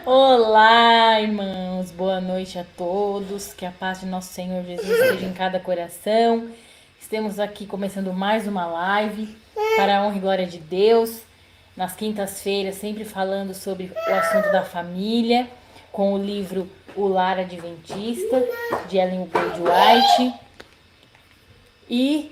Olá, irmãos, boa noite a todos, que a paz de nosso Senhor Jesus esteja em cada coração. Estamos aqui começando mais uma live para a honra e glória de Deus, nas quintas-feiras, sempre falando sobre o assunto da família, com o livro O Lar Adventista, de Ellen G. White. E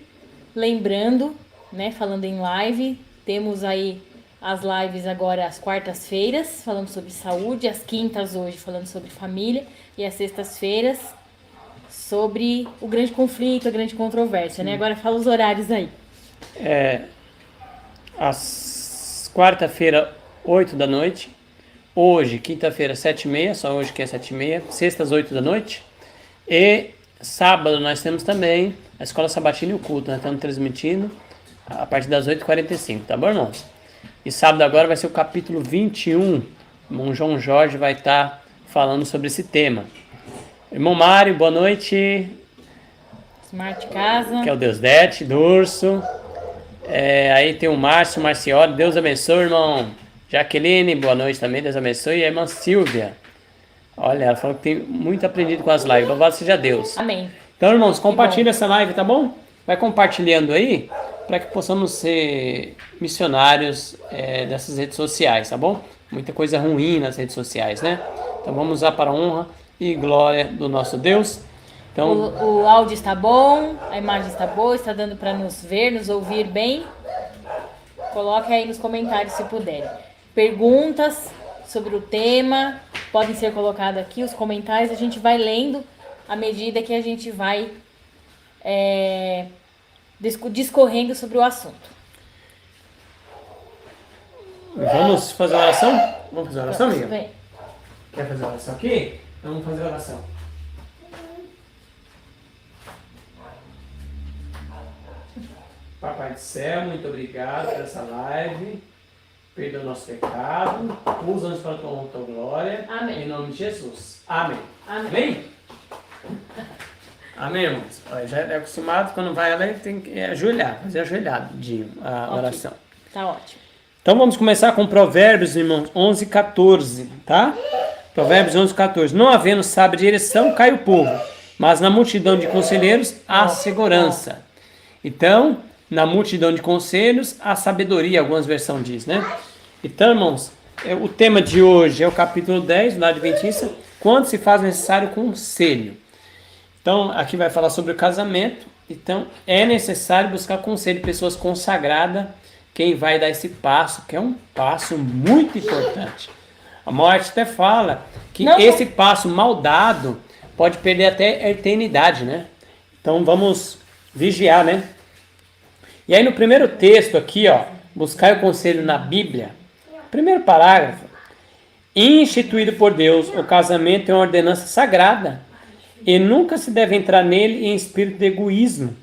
lembrando, né, falando em live, temos aí as lives agora às quartas-feiras, falando sobre saúde, às quintas hoje falando sobre família, e às sextas-feiras sobre o grande conflito, a grande controvérsia, né? Agora fala os horários aí. Às quarta-feira, 8 da noite. Hoje, quinta-feira, 7h30, só hoje que é 7h30. Sexta, às 8 da noite. E sábado nós temos também a Escola Sabatina e o culto. Nós estamos transmitindo a partir das 8h45, tá bom, irmãos? E sábado agora vai ser o capítulo 21. O irmão João Jorge vai estar falando sobre esse tema. Irmão Mário, boa noite. Smart Casa. Que é o Deusdete, do Urso. Aí tem o Márcio, Marcioli, Deus abençoe, irmão. Jaqueline, boa noite também, Deus abençoe. E a irmã Silvia. Olha, ela falou que tem muito aprendido com as lives. Louvado seja Deus. Amém. Então, irmãos, compartilha essa live, tá bom? Vai compartilhando aí, para que possamos ser missionários dessas redes sociais, tá bom? Muita coisa ruim nas redes sociais, né? Então vamos usar para a honra e glória do nosso Deus. Então, o áudio está bom, a imagem está boa, está dando para nos ver, nos ouvir bem? Coloque aí nos comentários se puderem. Perguntas sobre o tema podem ser colocadas aqui, os comentários, a gente vai lendo à medida que a gente vai discorrendo sobre o assunto. Vamos fazer uma oração? Vamos fazer uma oração, amiga? Vem. Quer fazer uma oração aqui? Então vamos fazer a oração. Papai do céu, muito obrigado por essa live. Perdoa o nosso pecado. Usa-nos para a tua honra e tua glória. Amém. Em nome de Jesus. Amém. Amém. Amém? Amém, irmãos? Já é acostumado, quando vai ela tem que ajoelhar, fazer ajoelhadinho a oração. Tá ótimo. Então vamos começar com Provérbios, irmãos, 11:14, tá? Provérbios 11:14. Não havendo sábia direção, cai o povo, mas na multidão de conselheiros há segurança. Então, na multidão de conselhos há sabedoria, algumas versões diz, né? Então, irmãos, o tema de hoje é o capítulo 10 do Lar Adventista, quando se faz necessário conselho. Então, aqui vai falar sobre o casamento. Então, é necessário buscar conselho de pessoas consagradas, quem vai dar esse passo, que é um passo muito importante. A morte até fala que esse passo mal dado pode perder até a eternidade, né? Então, vamos vigiar, né? E aí, no primeiro texto aqui, ó, buscar o conselho na Bíblia, primeiro parágrafo, instituído por Deus, o casamento é uma ordenança sagrada, e nunca se deve entrar nele em espírito de egoísmo.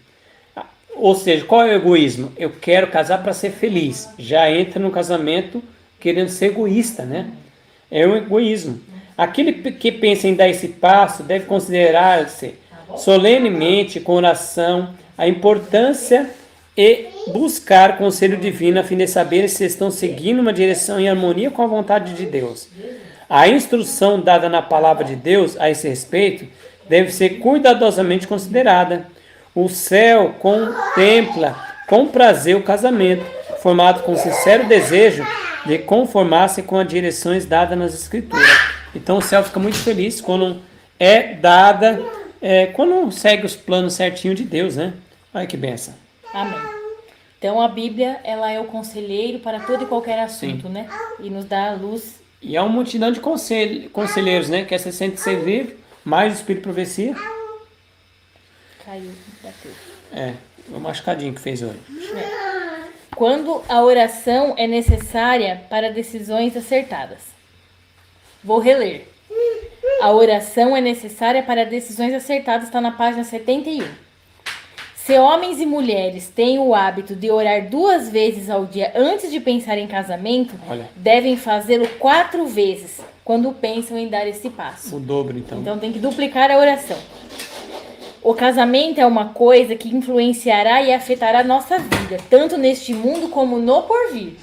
Ou seja, qual é o egoísmo? Eu quero casar para ser feliz. Já entra no casamento querendo ser egoísta, né? É um egoísmo. Aquele que pensa em dar esse passo deve considerar-se solenemente, com oração, a importância e buscar conselho divino a fim de saber se estão seguindo uma direção em harmonia com a vontade de Deus. A instrução dada na palavra de Deus a esse respeito deve ser cuidadosamente considerada. O céu contempla com prazer o casamento, formado com sincero desejo de conformar-se com as direções dadas nas Escrituras. Então o céu fica muito feliz quando é dada, quando segue os planos certinhos de Deus, né? Olha que benção. Amém. Então a Bíblia, ela é o conselheiro para todo e qualquer assunto, né? E nos dá a luz. E é uma multidão de conselheiros, né? Que é 66 livros, mais o Espírito de Profecia. Caiu, bateu. O machucadinho que fez hoje. Quando a oração é necessária para decisões acertadas. Vou reler. A oração é necessária para decisões acertadas, está na página 71. Se homens e mulheres têm o hábito de orar 2 vezes ao dia antes de pensar em casamento, devem fazê-lo 4 vezes quando pensam em dar esse passo. O dobro, então. Então tem que duplicar a oração. O casamento é uma coisa que influenciará e afetará a nossa vida, tanto neste mundo como no porvir.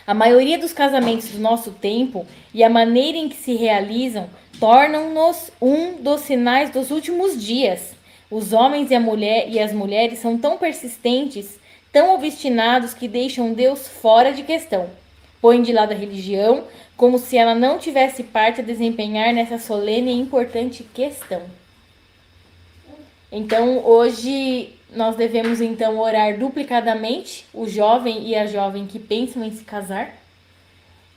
A maioria dos casamentos do nosso tempo e a maneira em que se realizam tornam-nos um dos sinais dos últimos dias. Os homens e as mulheres são tão persistentes, tão obstinados que deixam Deus fora de questão. Põem de lado a religião, como se ela não tivesse parte a desempenhar nessa solene e importante questão. Então, hoje, nós devemos, então, orar duplicadamente, o jovem e a jovem que pensam em se casar.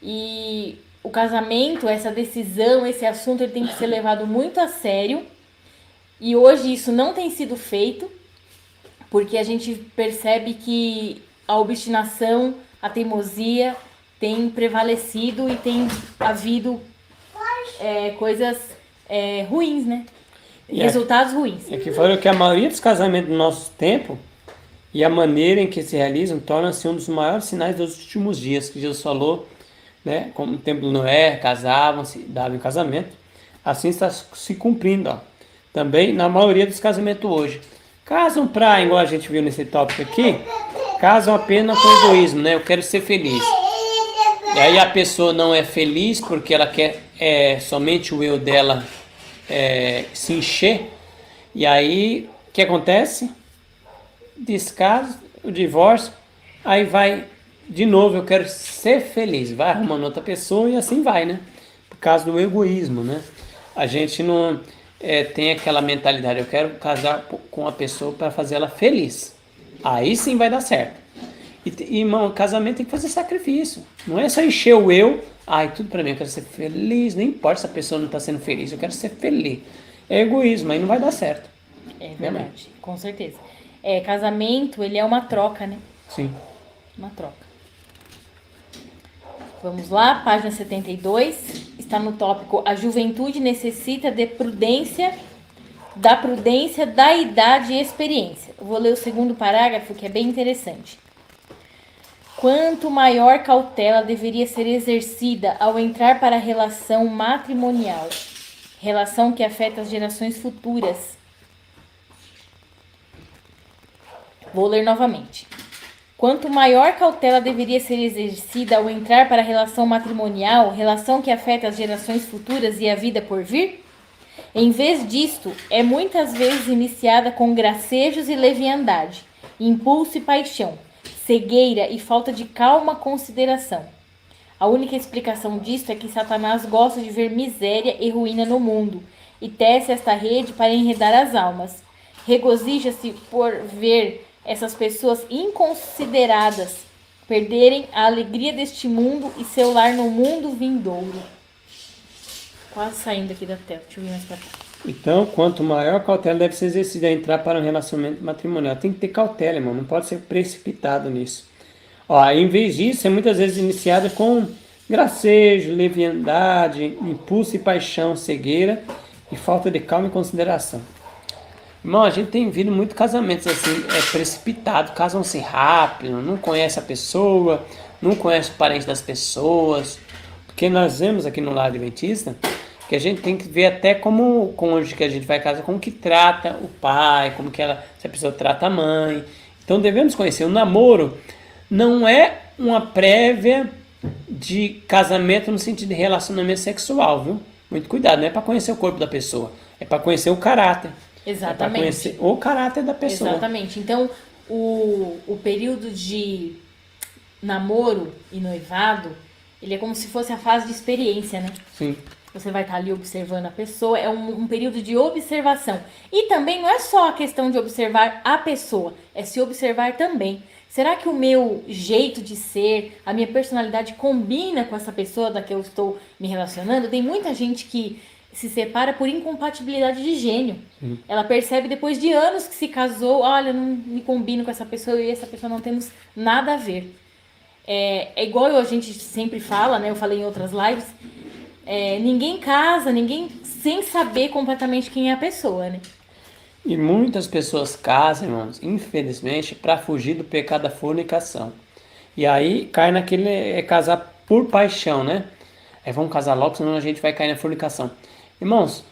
E o casamento, essa decisão, esse assunto, ele tem que ser levado muito a sério. E hoje isso não tem sido feito, porque a gente percebe que a obstinação, a teimosia tem prevalecido e tem havido coisas ruins, né? Resultados ruins. É que falou que a maioria dos casamentos do nosso tempo e a maneira em que se realizam torna-se um dos maiores sinais dos últimos dias, que Jesus falou, né? Como no tempo de Noé, casavam-se, davam em casamento. Assim está se cumprindo, ó. Também na maioria dos casamentos hoje. Casam pra, igual a gente viu nesse tópico aqui, casam apenas com egoísmo, né? Eu quero ser feliz. E aí a pessoa não é feliz porque ela quer somente o eu dela se encher. E aí, o que acontece? Descaso, o divórcio, aí vai de novo, eu quero ser feliz. Vai arrumando outra pessoa e assim vai, né? Por causa do egoísmo, né? A gente não tem aquela mentalidade, eu quero casar com a pessoa para fazer ela feliz. Aí sim vai dar certo. E irmão, casamento tem que fazer sacrifício. Não é só encher o eu. Ai, tudo pra mim, eu quero ser feliz. Não importa se a pessoa não tá sendo feliz, eu quero ser feliz. É egoísmo, aí não vai dar certo. É verdade, com certeza. Casamento, ele é uma troca, né? Sim. Uma troca. Vamos lá, página 72. Está no tópico: a juventude necessita da prudência, da idade e experiência. Eu vou ler o segundo parágrafo, que é bem interessante. Quanto maior cautela deveria ser exercida ao entrar para a relação matrimonial, relação que afeta as gerações futuras. Vou ler novamente. Quanto maior cautela deveria ser exercida ao entrar para a relação matrimonial, relação que afeta as gerações futuras e a vida por vir? Em vez disto, é muitas vezes iniciada com gracejos e leviandade, impulso e paixão, cegueira e falta de calma consideração. A única explicação disto é que Satanás gosta de ver miséria e ruína no mundo e tece esta rede para enredar as almas. Regozija-se por ver essas pessoas inconsideradas perderem a alegria deste mundo e seu lar no mundo vindouro. Quase saindo aqui da tela, deixa eu vir mais pra cá. Então, quanto maior cautela deve ser exercida a entrar para um relacionamento matrimonial. Tem que ter cautela, irmão, não pode ser precipitado nisso. Ó, em vez disso, é muitas vezes iniciada com gracejo, leviandade, impulso e paixão, cegueira e falta de calma e consideração. Irmão, a gente tem visto muito casamentos assim, precipitados, casam-se rápido, não conhece a pessoa, não conhece o parente das pessoas. Porque nós vemos aqui no Lar Adventista que a gente tem que ver até como o cônjuge que a gente vai casar, como que trata o pai, como que se a pessoa trata a mãe. Então devemos conhecer. O namoro não é uma prévia de casamento no sentido de relacionamento sexual, viu? Muito cuidado, não é para conhecer o corpo da pessoa, é para conhecer o caráter. Exatamente. É para conhecer o caráter da pessoa. Exatamente. Então, o período de namoro e noivado, ele é como se fosse a fase de experiência, né? Sim. Você vai estar ali observando a pessoa, é um período de observação. E também não é só a questão de observar a pessoa, é se observar também. Será que o meu jeito de ser, a minha personalidade combina com essa pessoa da que eu estou me relacionando? Tem muita gente que se separa por incompatibilidade de gênio. Ela percebe depois de anos que se casou, olha, não me combino com essa pessoa e essa pessoa não temos nada a ver. É igual a gente sempre fala, né? Eu falei em outras lives, ninguém casa, ninguém sem saber completamente quem é a pessoa, né? E muitas pessoas casam, irmãos, infelizmente, para fugir do pecado da fornicação. E aí cai naquele casar por paixão, né? Vamos casar logo, senão a gente vai cair na fornicação. Irmãos,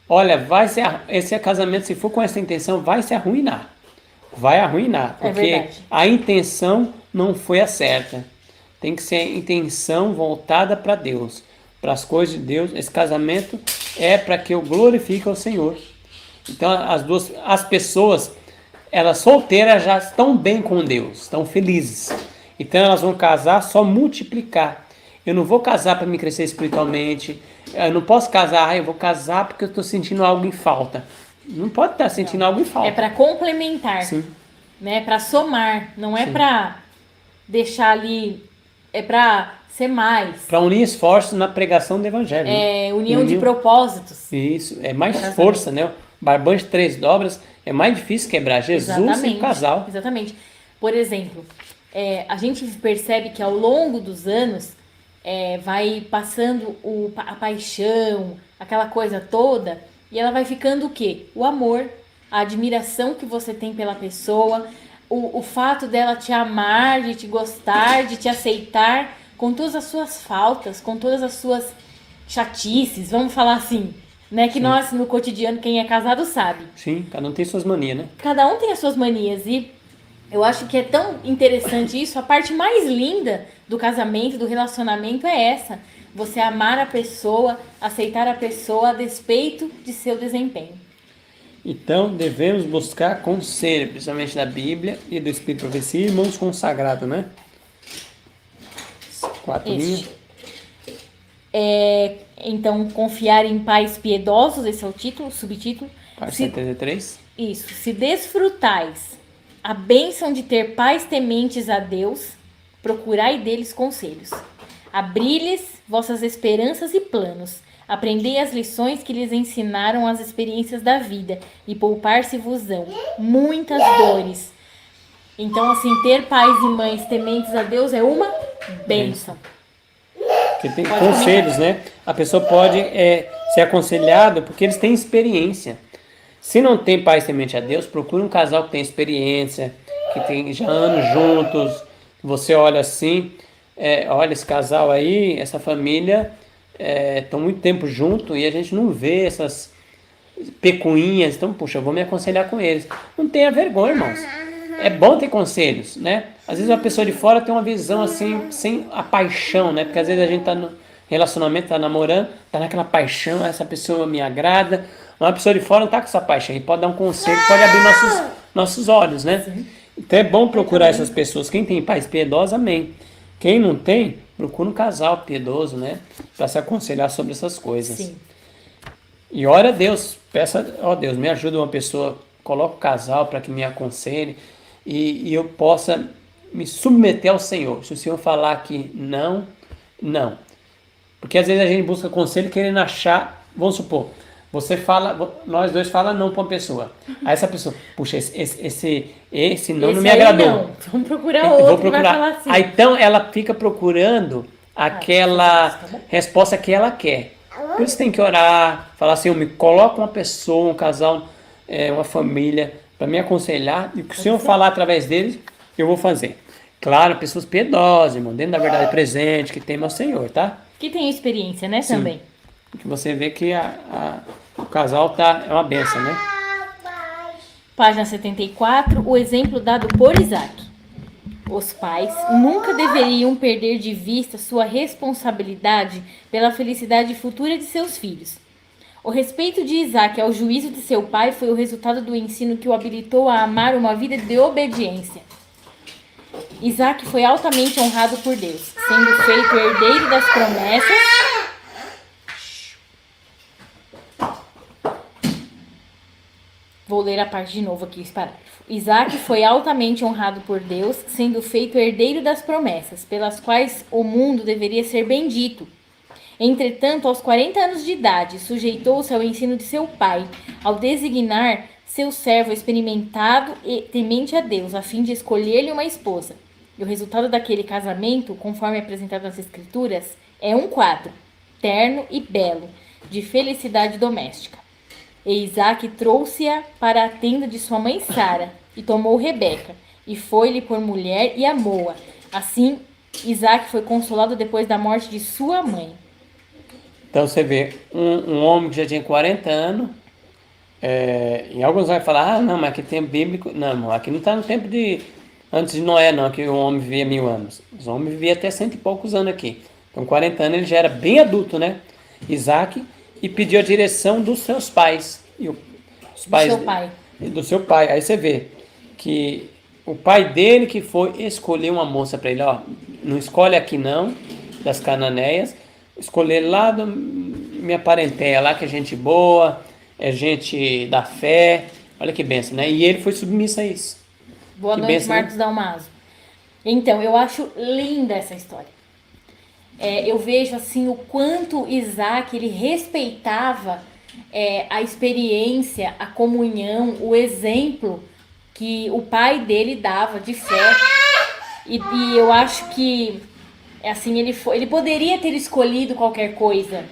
olha, esse casamento, se for com essa intenção, vai se arruinar. Vai arruinar, porque a intenção não foi a certa. tem que ser intenção voltada para Deus, para as coisas de Deus. Esse casamento é para que eu glorifique ao Senhor. Então as pessoas, elas solteiras já estão bem com Deus, estão felizes. Então elas vão casar só multiplicar. Eu não vou casar para me crescer espiritualmente. Eu não posso casar, eu vou casar porque eu estou sentindo algo em falta. Não pode estar sentindo algo em falta. É para complementar, Sim. né? Para somar, não é para deixar ali, é para ser mais. Para unir esforços na pregação do evangelho. É união de propósitos. Isso, é mais força, né? Barbante 3 dobras, é mais difícil quebrar. Jesus e o casal. Exatamente. Por exemplo, a gente percebe que ao longo dos anos vai passando a paixão, aquela coisa toda, e ela vai ficando o quê? O amor, a admiração que você tem pela pessoa, o fato dela te amar, de te gostar, de te aceitar, com todas as suas faltas, com todas as suas chatices, vamos falar assim, né? Que nós, no cotidiano, quem é casado sabe. Sim, cada um tem suas manias, né? Cada um tem as suas manias e eu acho que é tão interessante isso. A parte mais linda do casamento, do relacionamento é essa. Você amar a pessoa, aceitar a pessoa a despeito de seu desempenho. Então, devemos buscar conselho, principalmente da Bíblia e do Espírito de Profecia e irmãos consagrados, né? 4 linhas. Então, confiar em pais piedosos, esse é o título, o subtítulo. Parte 73. Isso. Se desfrutais a bênção de ter pais tementes a Deus, procurai deles conselhos. Abri-lhes vossas esperanças e planos. Aprendei as lições que lhes ensinaram as experiências da vida, e poupar-se-vos-ão muitas dores. Então, assim, ter pais e mães tementes a Deus é uma bênção. Porque tem conselhos, né? A pessoa pode ser aconselhada porque eles têm experiência. Se não tem pais tementes a Deus, procure um casal que tem experiência, que tem já anos juntos. Você olha assim, olha esse casal aí, essa família, estão muito tempo junto e a gente não vê essas pecuinhas. Então, puxa, eu vou me aconselhar com eles. Não tenha vergonha, irmãos. É bom ter conselhos, né? Às vezes uma pessoa de fora tem uma visão assim, sem a paixão, né? Porque às vezes a gente tá no relacionamento, tá namorando, tá naquela paixão, essa pessoa me agrada. Uma pessoa de fora não tá com essa paixão, e pode dar um conselho, pode abrir nossos olhos, né? Sim. Então é bom procurar essas pessoas. Quem tem pais piedosos, amém. Quem não tem, procura um casal piedoso, né? Para se aconselhar sobre essas coisas. Sim. E ora a Deus, peça, ó Deus, me ajuda uma pessoa, coloca o casal para que me aconselhe e eu possa me submeter ao Senhor. Se o Senhor falar que não, não. Porque às vezes a gente busca conselho querendo achar, vamos supor, você fala, nós dois falamos não para uma pessoa. Aí essa pessoa, puxa, esse não me agradou. Não. Vamos procurar outro. Vou procurar. Vai falar assim. Aí então ela fica procurando aquela resposta que ela quer. Por isso tem que orar, falar assim, me coloca uma pessoa, um casal, uma família, para me aconselhar, e o que o Senhor falar através deles, eu vou fazer. Claro, pessoas piedosas, irmão, dentro da verdade presente, que temem ao Senhor, tá? Que tem experiência, né, Sim. também. Que você vê que o casal é uma benção, né? Página 74, o exemplo dado por Isaac. Os pais nunca deveriam perder de vista sua responsabilidade pela felicidade futura de seus filhos. O respeito de Isaac ao juízo de seu pai foi o resultado do ensino que o habilitou a amar uma vida de obediência. Isaac foi altamente honrado por Deus, sendo feito herdeiro das promessas. Vou ler a parte de novo aqui, esse parágrafo. Isaac foi altamente honrado por Deus, sendo feito herdeiro das promessas, pelas quais o mundo deveria ser bendito. Entretanto, aos 40 anos de idade, sujeitou-se ao ensino de seu pai, ao designar seu servo experimentado e temente a Deus, a fim de escolher-lhe uma esposa. E o resultado daquele casamento, conforme apresentado nas Escrituras, é um quadro, terno e belo, de felicidade doméstica. E Isaac trouxe-a para a tenda de sua mãe Sara, e tomou Rebeca, e foi-lhe por mulher e amou-a. Assim, Isaac foi consolado depois da morte de sua mãe. Então você vê, um homem que já tinha 40 anos, e alguns vão falar, não, mas aqui tem bíblico. Não, aqui não está no tempo de antes de Noé não, que o homem vivia 1000 anos. Os homens viviam até 100 e poucos anos aqui. Então 40 anos ele já era bem adulto, né? Isaac, e pediu a direção dos seus pais. E os pais seu pai. do seu pai. Aí você vê que o pai dele que foi escolher uma moça para ele, ó, não escolhe aqui não, das Cananeias, escolher lá da minha parentela, lá que é gente boa, é gente da fé, olha que benção, né? E ele foi submisso a isso. Boa Que noite, benção, né? Marcos Dalmaso. Então, eu acho linda essa história. Eu vejo assim o quanto Isaac ele respeitava a experiência, a comunhão, o exemplo que o pai dele dava de fé. E eu acho que assim ele poderia ter escolhido qualquer coisa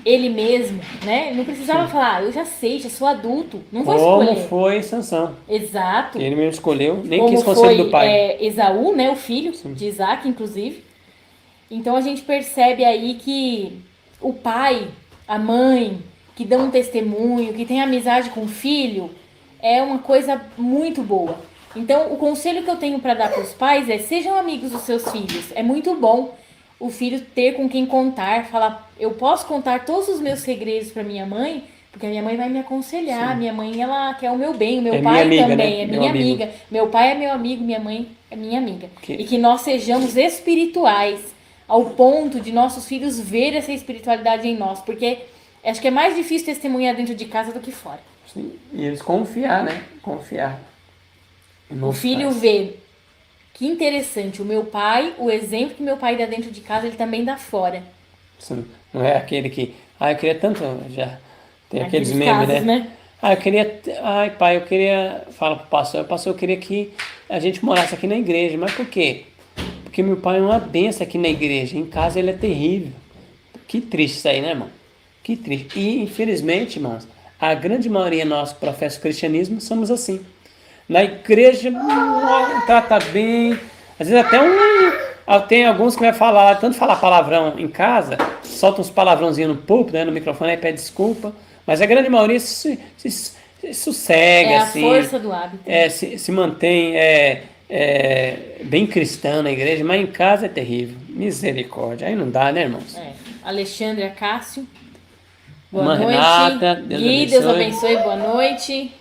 ele mesmo, né? Ele não precisava falar, eu já sei, já sou adulto, não vou escolher. Como foi Sansão? Exato. Ele mesmo escolheu, nem Como quis conselho foi do pai. Esaú, né, o filho de Isaac, inclusive. Então a gente percebe aí que o pai, a mãe, que dão um testemunho, que tem amizade com o filho, é uma coisa muito boa. Então o conselho que eu tenho para dar para os pais é: sejam amigos dos seus filhos. É muito bom o filho ter com quem contar, falar, eu posso contar todos os meus segredos para minha mãe, porque a minha mãe vai me aconselhar. Sim. Minha mãe, ela quer o meu bem, o meu pai amiga, também, né? é minha amiga. Meu pai é meu amigo, minha mãe é minha amiga. E que nós sejamos espirituais, ao ponto de nossos filhos ver essa espiritualidade em nós, porque acho que é mais difícil testemunhar dentro de casa do que fora. Sim. E eles confiar, né? Confiar. O filho vê, que interessante, o meu pai, o exemplo que meu pai dá dentro de casa, ele também dá fora. Sim. Não é aquele que, eu queria tanto, já tem aqueles Aqueles memes, casos, né? Eu queria, pai, eu queria, fala pro pastor, eu queria que a gente morasse aqui na igreja, mas por quê? Porque meu pai é uma benção aqui na igreja, em casa ele é terrível. Que triste isso aí, né, irmão? Que triste. E, infelizmente, irmãos, a grande maioria nós que professa o cristianismo somos assim. Na igreja, trata bem, às vezes até tem alguns que vai falar, tanto falar palavrão em casa, solta uns palavrãozinhos no púlpito, né, no microfone, aí pede desculpa, mas a grande maioria se sossega, É a assim, força do hábito. Se mantém bem cristã na igreja, mas em casa é terrível. Misericórdia. Aí não dá, né, irmãos? Alexandre Acácio. Boa Irmã noite. Renata, Gui, Deus abençoe. Boa noite.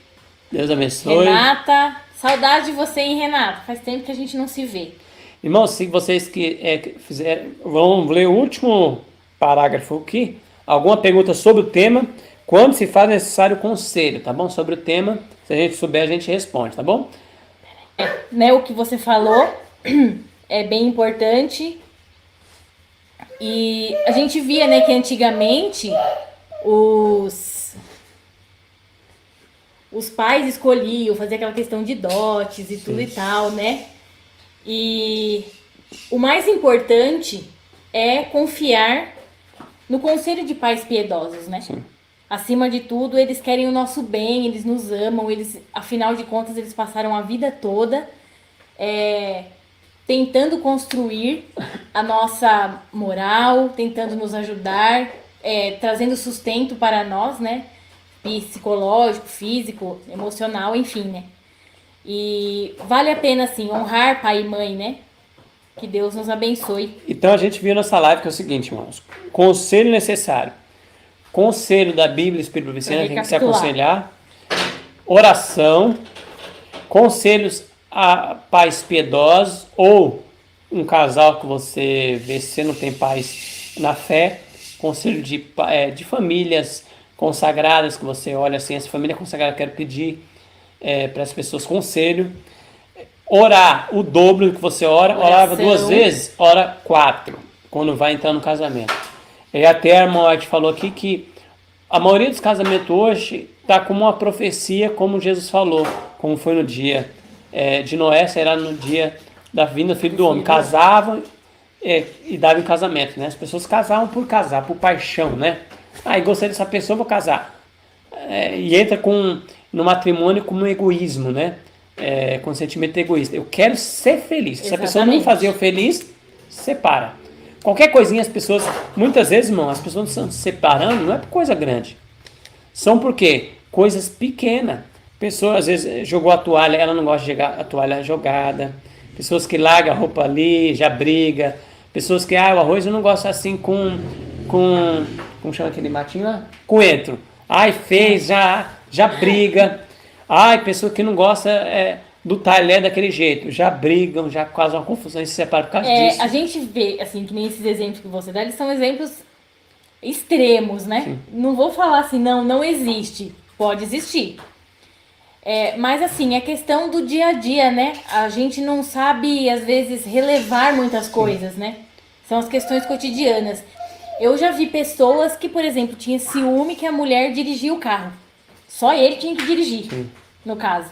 Deus abençoe. Renata. Saudade de você, hein, Renata? Faz tempo que a gente não se vê. Irmãos, se vocês que fizerem, vamos ler o último parágrafo aqui. Alguma pergunta sobre o tema? Quando se faz necessário conselho, tá bom? Sobre o tema, se a gente souber, a gente responde, tá bom? Né, o que você falou é bem importante. E a gente via, né, que antigamente os pais escolhiam fazer aquela questão de dotes e tudo e tal, né? E o mais importante é confiar no conselho de pais piedosos, né? Sim. Acima de tudo, eles querem o nosso bem, eles nos amam, afinal de contas, eles passaram a vida toda tentando construir a nossa moral, tentando nos ajudar, trazendo sustento para nós, né? Psicológico, físico, emocional, enfim, né? E vale a pena, assim, honrar pai e mãe, né? Que Deus nos abençoe. Então a gente viu nessa live que é o seguinte, irmãos. Conselho necessário. Conselho da Bíblia Espírito Vicente, tem que se aconselhar. Oração. Conselhos a pais piedosos ou um casal que você vê se você não tem pais na fé. Conselho de famílias consagradas que você olha assim, essa família consagrada, eu quero pedir para as pessoas conselho. Orar o dobro do que você orava 2 vezes, ora 4, quando vai entrar no casamento. E até a irmã White falou aqui que a maioria dos casamentos hoje está como uma profecia, como Jesus falou, como foi no dia de Noé, será no dia da vinda do Filho do Homem. Casavam e davam em casamento, né? As pessoas casavam por casar, por paixão, né? E gostei dessa pessoa, vou casar. E entra no matrimônio como um egoísmo, né? Com sentimento egoísta. Eu quero ser feliz. Exatamente. Se a pessoa não fazer eu feliz, separa. Qualquer coisinha as pessoas, muitas vezes, irmão, as pessoas estão se separando, não é por coisa grande. São por quê? Coisas pequenas. A pessoa às vezes jogou a toalha, ela não gosta de jogar a toalha jogada. pessoas que largam a roupa ali, já briga, pessoas que, o arroz eu não gosto assim como chama aquele matinho lá? Coentro. Ai, fez, já briga. Ai, pessoa que não gosta do talher daquele jeito, já brigam, já causam uma confusão e se separam por causa disso. A gente vê, assim, que nem esses exemplos que você dá, eles são exemplos extremos, né? Sim. Não vou falar assim, não existe. Pode existir. Mas assim, é questão do dia a dia, né? A gente não sabe, às vezes, relevar muitas coisas, né? São as questões cotidianas. Eu já vi pessoas que, por exemplo, tinha ciúme que a mulher dirigia o carro. Só ele tinha que dirigir, no caso.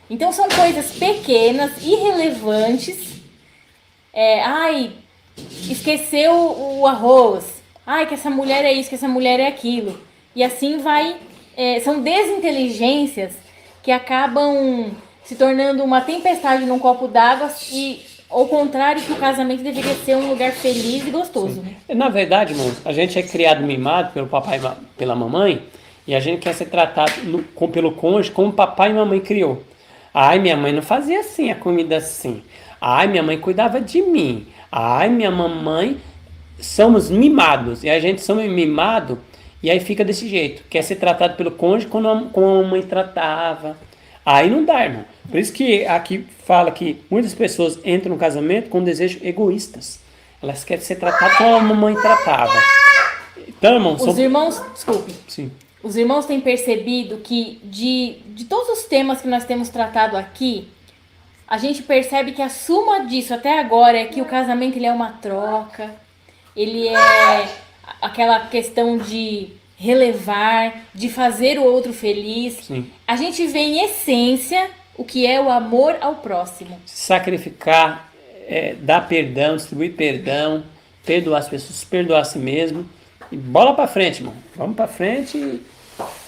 Então são coisas pequenas, irrelevantes. Esqueceu o arroz. Ai, que essa mulher é isso, que essa mulher é aquilo. E assim vai. São desinteligências que acabam se tornando uma tempestade num copo d'água e, ao contrário, que o casamento deveria ser um lugar feliz e gostoso. Né? Na verdade, irmãos, a gente é criado mimado pelo papai e pela mamãe e a gente quer ser tratado pelo cônjuge como o papai e mamãe criou. Ai, minha mãe não fazia assim, a comida assim. Ai, minha mãe cuidava de mim. Ai, minha mamãe... Somos mimados. E a gente somos mimados e aí fica desse jeito. Quer ser tratado pelo cônjuge como a mãe tratava. Aí não dá, irmão. Por isso que aqui fala que muitas pessoas entram no casamento com desejos egoístas. Elas querem ser tratadas como a mamãe tratava. Então, irmão... Os irmãos... Desculpe. Sim. Os irmãos têm percebido que de todos os temas que nós temos tratado aqui, a gente percebe que a suma disso até agora é que o casamento ele é uma troca, ele é aquela questão de relevar, de fazer o outro feliz. Sim. A gente vê em essência o que é o amor ao próximo. Sacrificar, dar perdão, distribuir perdão, perdoar as pessoas, perdoar a si mesmo. E bola pra frente, irmão. Vamos pra frente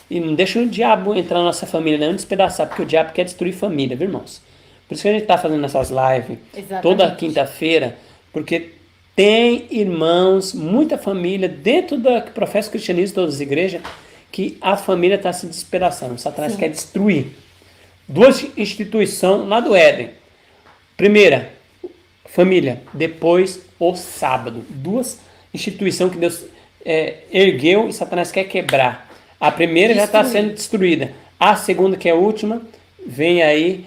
e não deixa o diabo entrar na nossa família, não despedaçar, porque o diabo quer destruir família, viu, irmãos? Por isso que a gente tá fazendo essas lives toda quinta-feira, porque tem irmãos, muita família, dentro da que professa o cristianismo, todas as igrejas, que a família está se despedaçando. O Satanás quer destruir. Duas instituições lá do Éden. Primeira, família. Depois, o sábado. Duas instituições que Deus ergueu e Satanás quer quebrar. A primeira já está sendo destruída. A segunda, que é a última, vem aí,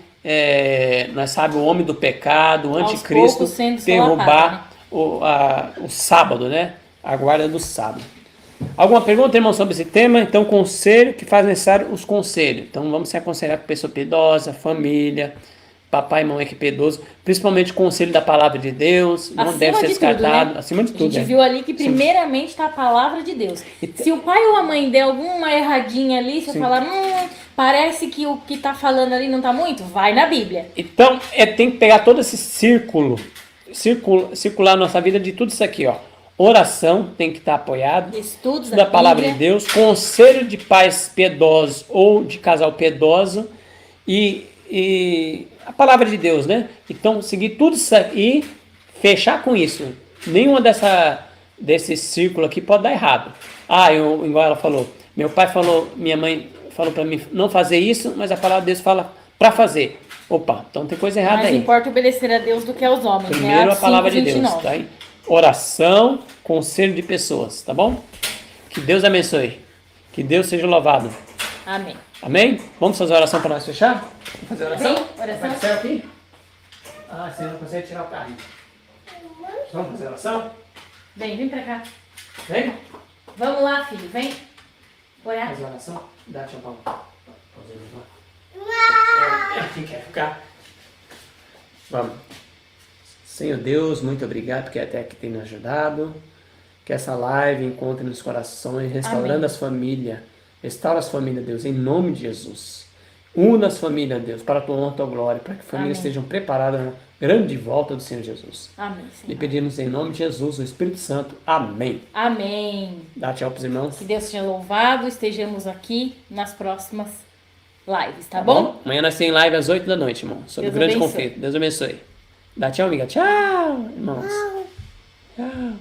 nós sabemos, o homem do pecado, o anticristo, derrubar o sábado, né? A guarda do sábado. Alguma pergunta, irmão, sobre esse tema? Então, conselho que faz necessário os conselhos. Então, vamos se aconselhar com pessoa piedosa, família, papai e mamãe que é piedoso, principalmente o conselho da palavra de Deus, não deve ser descartado, tudo, né? Acima de tudo. A gente viu ali que primeiramente está a palavra de Deus. Se o pai ou a mãe der alguma erradinha ali, você falar, parece que o que está falando ali não está muito, vai na Bíblia. Então, tem que pegar todo esse circular nossa vida de tudo isso aqui, ó. Oração tem que estar apoiado. Estudos da palavra de Deus, conselho de pais piedosos ou de casal piedoso e a palavra de Deus, né? Então, seguir tudo isso aqui e fechar com isso. Nenhuma desse círculo aqui pode dar errado. Igual ela falou, meu pai falou, minha mãe falou para mim não fazer isso, mas a palavra de Deus fala para fazer. Opa, então tem coisa errada aí. Mais importa obedecer a Deus do que aos homens. Primeiro a palavra de Deus, tá aí? Oração, conselho de pessoas, tá bom? Que Deus abençoe. Que Deus seja louvado. Amém. Amém? Vamos fazer oração para nós fechar? Vamos fazer oração? Sim, oração. Apareceu aqui? Você não consegue tirar o carrinho. Vamos fazer oração? Vem pra cá. Vem? Vamos lá, filho, vem. Orar. Fazer oração? Dá tchau, Paulo. Quem quer ficar? Vamos. Senhor Deus, muito obrigado porque até aqui tem nos ajudado. Que essa live encontre nos corações, restaurando as famílias. Restaura as famílias, Deus, em nome de Jesus. Una as famílias, Deus, para a tua honra e tua glória, para que as famílias estejam preparadas na grande volta do Senhor Jesus. Amém, Senhor. E pedimos em nome de Jesus, o Espírito Santo. Amém. Amém. Dá tchau para os irmãos. Que Deus seja louvado, estejamos aqui nas próximas lives, tá bom? Amanhã nós temos live às 8 da noite, irmão, sobre o grande conflito. Deus abençoe. Dá tchau, amiga. Tchau, irmãos. Tchau.